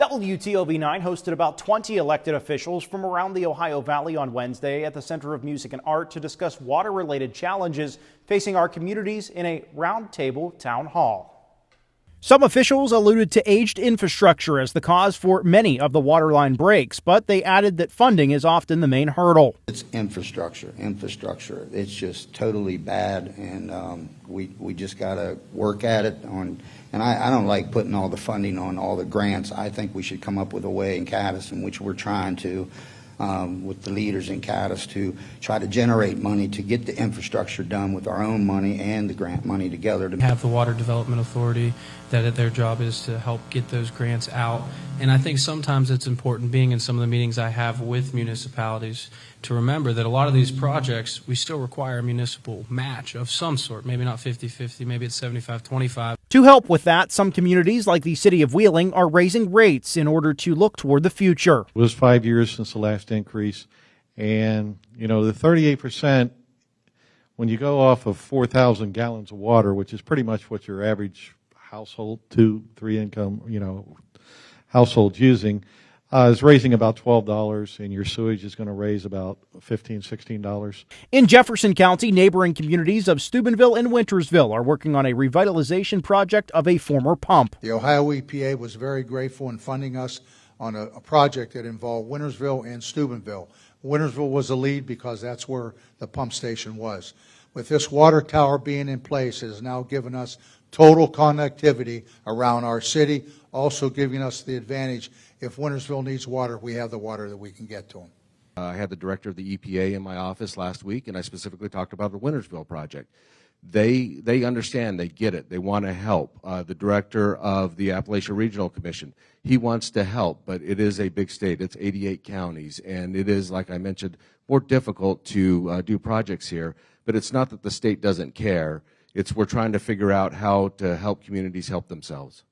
WTOV9 hosted about 20 elected officials from around the Ohio Valley on Wednesday at the Center of Music and Art to discuss water-related challenges facing our communities in a roundtable town hall. Some officials alluded to aged infrastructure as the cause for many of the waterline breaks, but they added that funding is often the main hurdle. It's infrastructure. It's just totally bad, and we just got to work at it. And I don't like putting all the funding on all the grants. I think we should come up with a way in Caddis, in which we're trying to, with the leaders in Caddis, to try to generate money to get the infrastructure done with our own money and the grant money together. To have the Water Development Authority, that their job is to help get those grants out. And I think sometimes it's important, being in some of the meetings I have with municipalities, to remember that a lot of these projects, we still require a municipal match of some sort. Maybe not 50-50, maybe it's 75-25. To help with that, some communities like the city of Wheeling are raising rates in order to look toward the future. It was 5 years since the last increase, and the 38%, when you go off of 4,000 gallons of water, which is pretty much what your average household, 2-3 income, households using, is raising about $12, and your sewage is going to raise about $15-16. In Jefferson County, neighboring communities of Steubenville and Wintersville are working on a revitalization project of a former pump. The Ohio EPA was very grateful in funding us on a project that involved Wintersville and Steubenville. Wintersville was the lead because that's where the pump station was. With this water tower being in place, it has now given us total connectivity around our city, also giving us the advantage if Wintersville needs water, we have the water that we can get to them. I had the director of the EPA in my office last week, and I specifically talked about the Wintersville project. They understand, they get it, they want to help. The director of the Appalachian Regional Commission, he wants to help, but it is a big state. It's 88 counties, and it is, like I mentioned, more difficult to do projects here. But it's not that the state doesn't care. It's we're trying to figure out how to help communities help themselves.